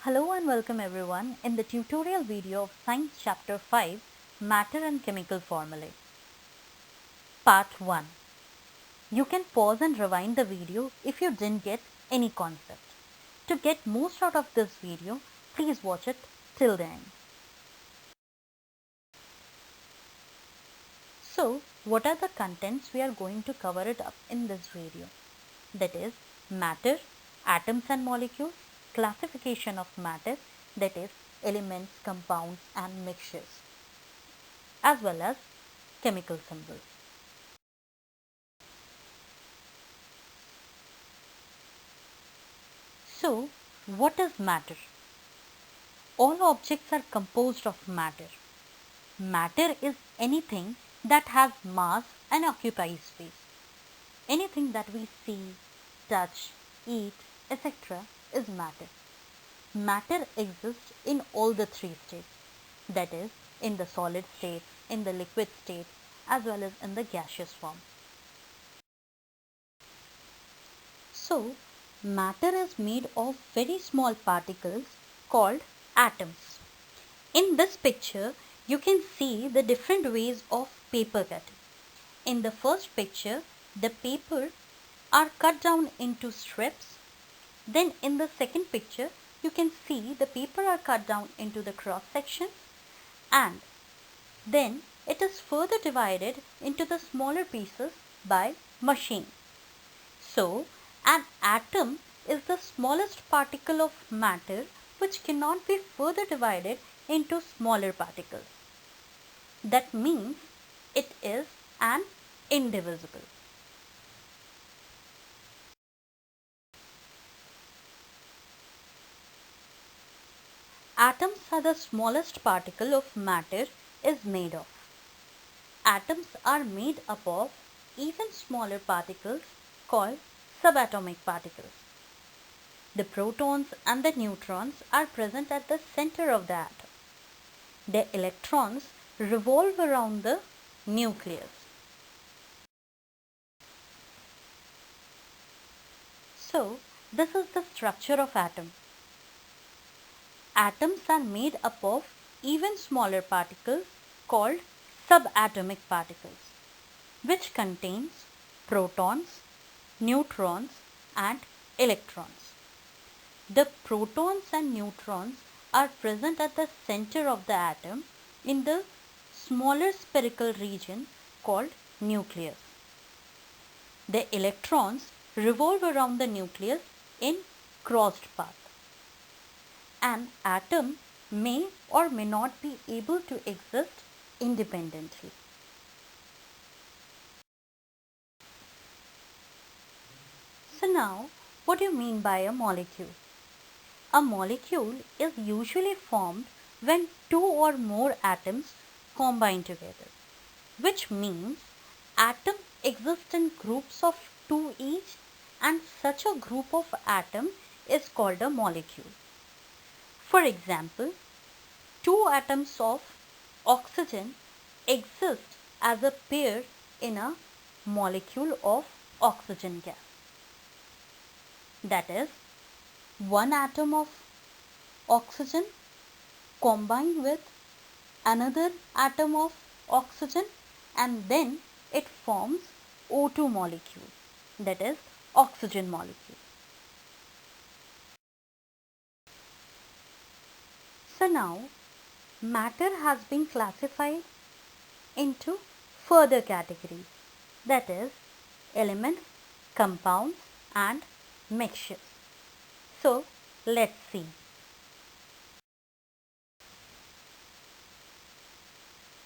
Hello and welcome everyone in the tutorial video of Science Chapter 5 Matter and Chemical Formulae. Part 1. You can pause and rewind the video if you didn't get any concept. To get most out of this video, please watch it till the end. So, what are the contents we are going to cover it up in this video? That is matter, atoms and molecules, classification of matter, that is elements, compounds and mixtures, as well as chemical symbols. So, what is matter? All objects are composed of matter. Matter is anything that has mass and occupies space. Anything that we see, touch, eat, etc. is matter. Matter exists in all the three states, that is, in the solid state, in the liquid state, as well as in the gaseous form. So, matter is made of very small particles called atoms. In this picture, you can see the different ways of paper cutting. In the first picture, the paper are cut down into strips. Then in the second picture, you can see the paper are cut down into the cross sections, and then it is further divided into the smaller pieces by machine. So, an atom is the smallest particle of matter which cannot be further divided into smaller particles. That means it is an indivisible. Atoms are the smallest particle of matter is made of. Atoms are made up of even smaller particles called subatomic particles. The protons and the neutrons are present at the center of the atom. The electrons revolve around the nucleus. So, this is the structure of atom. Atoms are made up of even smaller particles called subatomic particles, which contains protons, neutrons and electrons. The protons and neutrons are present at the center of the atom in the smaller spherical region called nucleus. The electrons revolve around the nucleus in crossed path. An atom may or may not be able to exist independently. So now, what do you mean by a molecule? A molecule is usually formed when two or more atoms combine together, which means atoms exist in groups of two each, and such a group of atoms is called a molecule. For example, two atoms of oxygen exist as a pair in a molecule of oxygen gas. That is, one atom of oxygen combined with another atom of oxygen, and then it forms O2 molecule, that is oxygen molecule. So now matter has been classified into further categories, that is elements, compounds and mixtures. So let's see.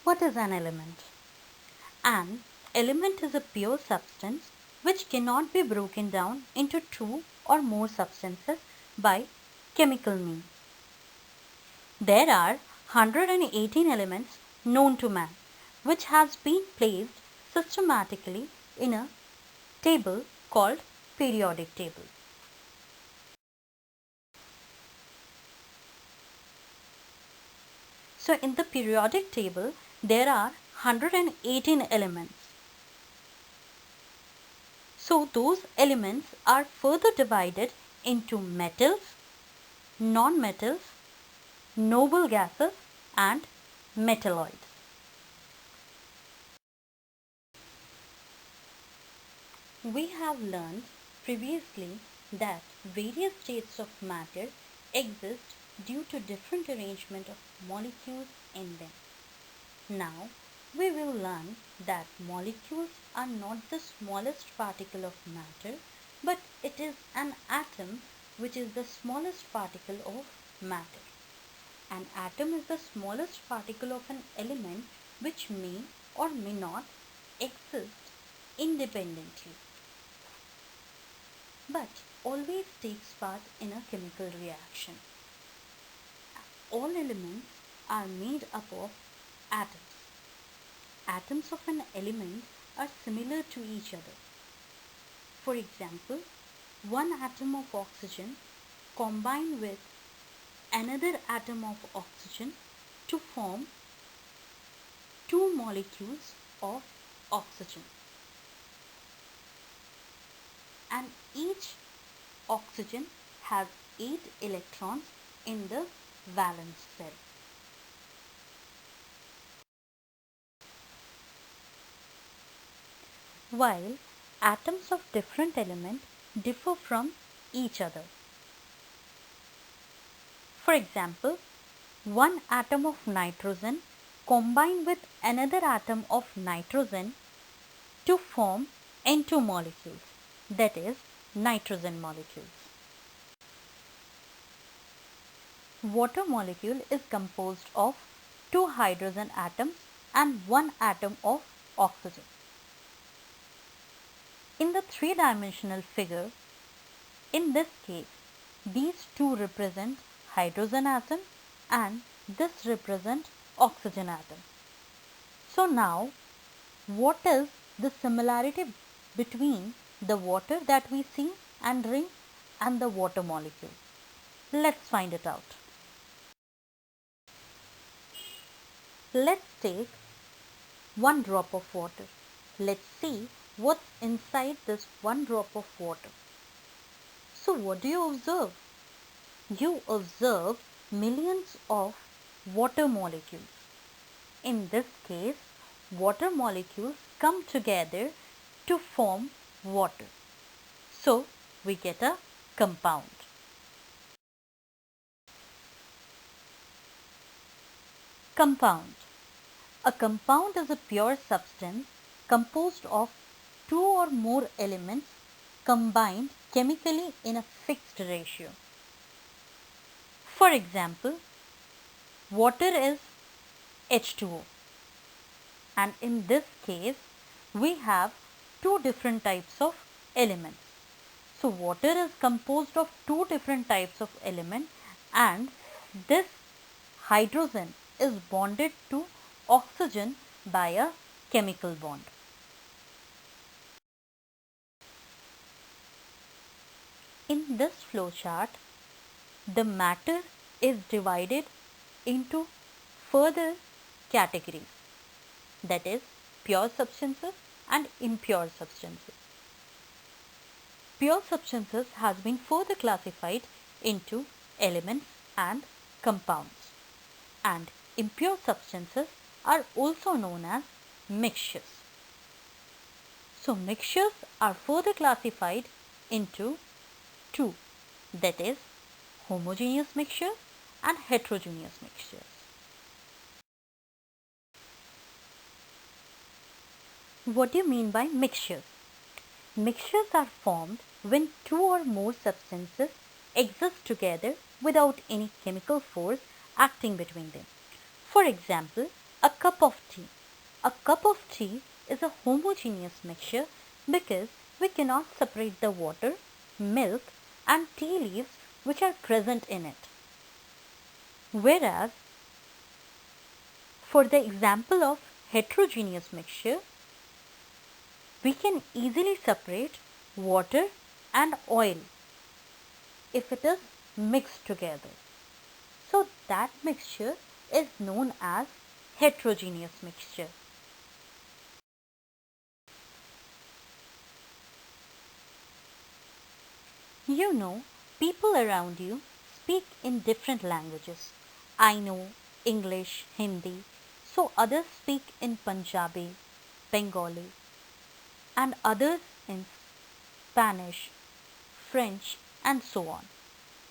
What is an element? An element is a pure substance which cannot be broken down into two or more substances by chemical means. There are 118 elements known to man, which has been placed systematically in a table called periodic table. So in the periodic table, there are 118 elements. So those elements are further divided into metals, non-metals, noble gases and metalloids. We have learned previously that various states of matter exist due to different arrangement of molecules in them. Now, we will learn that molecules are not the smallest particle of matter, but it is an atom which is the smallest particle of matter. An atom is the smallest particle of an element which may or may not exist independently, but always takes part in a chemical reaction. All elements are made up of atoms. Atoms of an element are similar to each other. For example, one atom of oxygen combine with another atom of oxygen to form two molecules of oxygen, and each oxygen has 8 electrons in the valence shell. While atoms of different elements differ from each other. For example, one atom of nitrogen combine with another atom of nitrogen to form N2 molecules, that is, nitrogen molecules. Water molecule is composed of two hydrogen atoms and one atom of oxygen. In the three-dimensional figure, in this case, these two represent hydrogen atom and this represent oxygen atom. So now, what is the similarity between the water that we see and drink and the water molecule? Let's find it out. Let's take one drop of water. Let's see what's inside this one drop of water. So what do you observe? You observe millions of water molecules. In this case, water molecules come together to form water. So we get a compound. Compound. A compound is a pure substance composed of two or more elements combined chemically in a fixed ratio. For example, water is H2O, and in this case we have two different types of elements. So water is composed of two different types of elements, and this hydrogen is bonded to oxygen by a chemical bond. In this flowchart, the matter is divided into further categories, that is, pure substances and impure substances. Pure substances has been further classified into elements and compounds, and impure substances are also known as mixtures. So mixtures are further classified into two, that is, homogeneous mixtures and heterogeneous mixtures. What do you mean by mixtures? Mixtures are formed when two or more substances exist together without any chemical force acting between them. For example, a cup of tea. A cup of tea is a homogeneous mixture because we cannot separate the water, milk and tea leaves which are present in it. Whereas, for the example of heterogeneous mixture, we can easily separate water and oil if it is mixed together. So that mixture is known as heterogeneous mixture. You know, people around you speak in different languages. I know English, Hindi, so others speak in Punjabi, Bengali, and others in Spanish, French, and so on.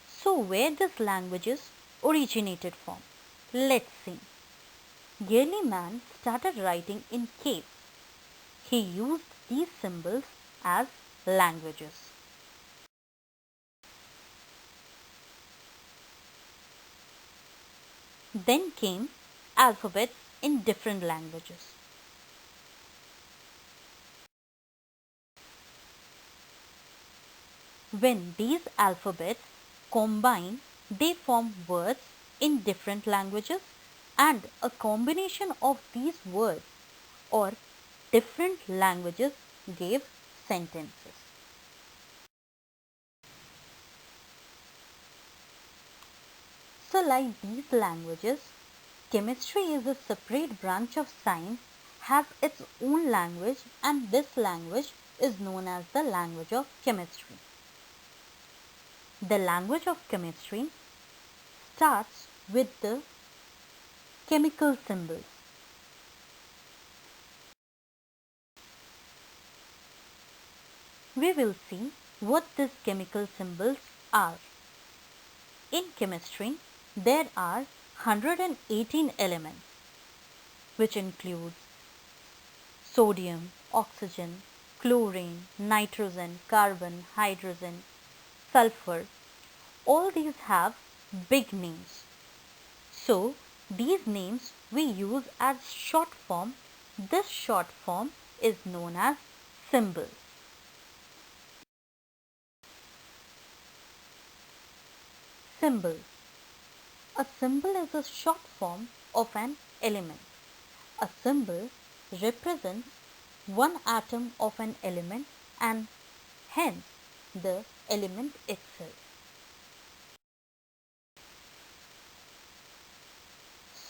So, where these languages originated from? Let's see. Early man started writing in caves. He used these symbols as languages. Then came alphabets in different languages. When these alphabets combine, they form words in different languages, and a combination of these words or different languages gave sentences. So, like these languages, chemistry is a separate branch of science, has its own language, and this language is known as the language of chemistry. The language of chemistry starts with the chemical symbols. We will see what these chemical symbols are. In chemistry, there are 118 elements, which includes sodium, oxygen, chlorine, nitrogen, carbon, hydrogen, sulfur. All these have big names. So, these names we use as short form. This short form is known as symbol. Symbol. A symbol is a short form of an element. A symbol represents one atom of an element and hence the element itself.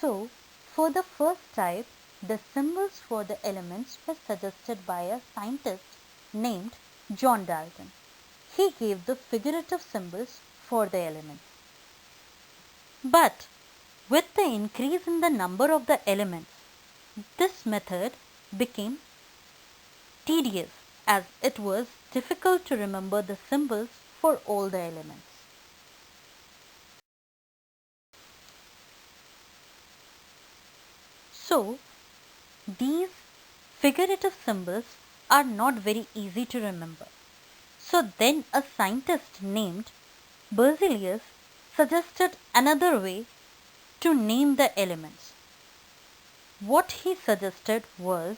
So, for the first type, the symbols for the elements were suggested by a scientist named John Dalton. He gave the figurative symbols for the elements. But with the increase in the number of the elements, this method became tedious as it was difficult to remember the symbols for all the elements. So, these figurative symbols are not very easy to remember. So then a scientist named Berzelius suggested another way to name the elements. What he suggested was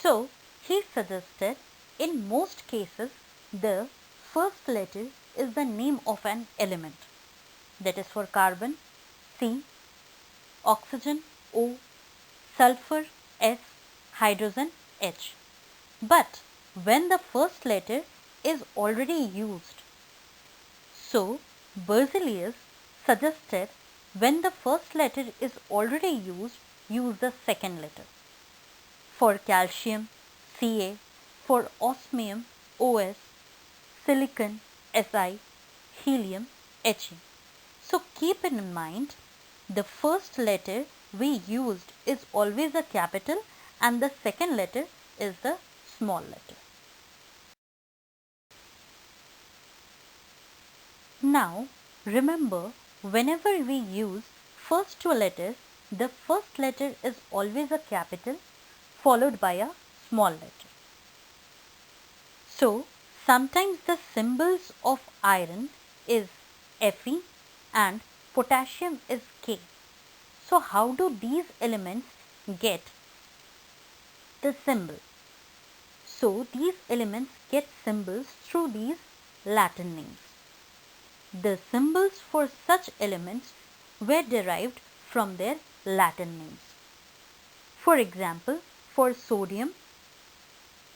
so he suggested in most cases the first letter is the name of an element, that is for carbon C, oxygen O, sulfur S, hydrogen H. But when the first letter is already used, so Berzelius suggested when the first letter is already used, use the second letter. For calcium, Ca, for osmium, Os, silicon, Si, helium, He. So keep in mind the first letter we used is always a capital and the second letter is the small letter. Now remember, whenever we use first two letters, the first letter is always a capital followed by a small letter. So sometimes the symbols of iron is Fe and potassium is K. So how do these elements get the symbol? So these elements get symbols through these Latin names. The symbols for such elements were derived from their Latin names. For example, for sodium,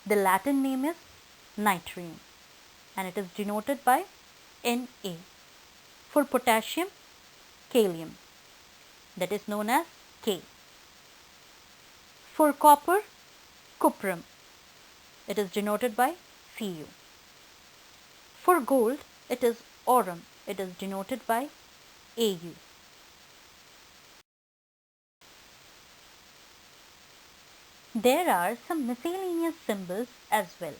the Latin name is natrium and it is denoted by Na. For potassium, kalium, that is known as K. For copper, cuprum, it is denoted by Cu. For gold, it is aurum, it is denoted by Au. There are some miscellaneous symbols as well.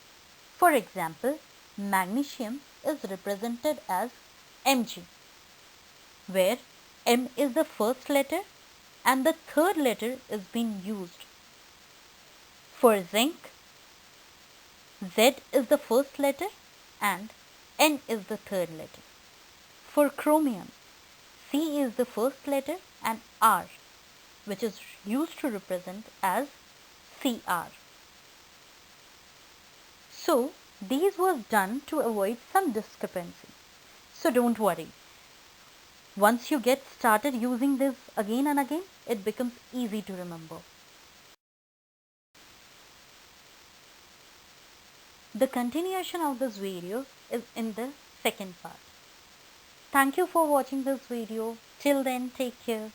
For example, magnesium is represented as Mg, where M is the first letter and the third letter is being used. For zinc, Z is the first letter and N is the third letter. For chromium, C is the first letter and R, which is used to represent as Cr. So these was done to avoid some discrepancy. So don't worry. Once you get started using this again and again, it becomes easy to remember. The continuation of this video is in the second part. Thank you for watching this video. Till then, take care.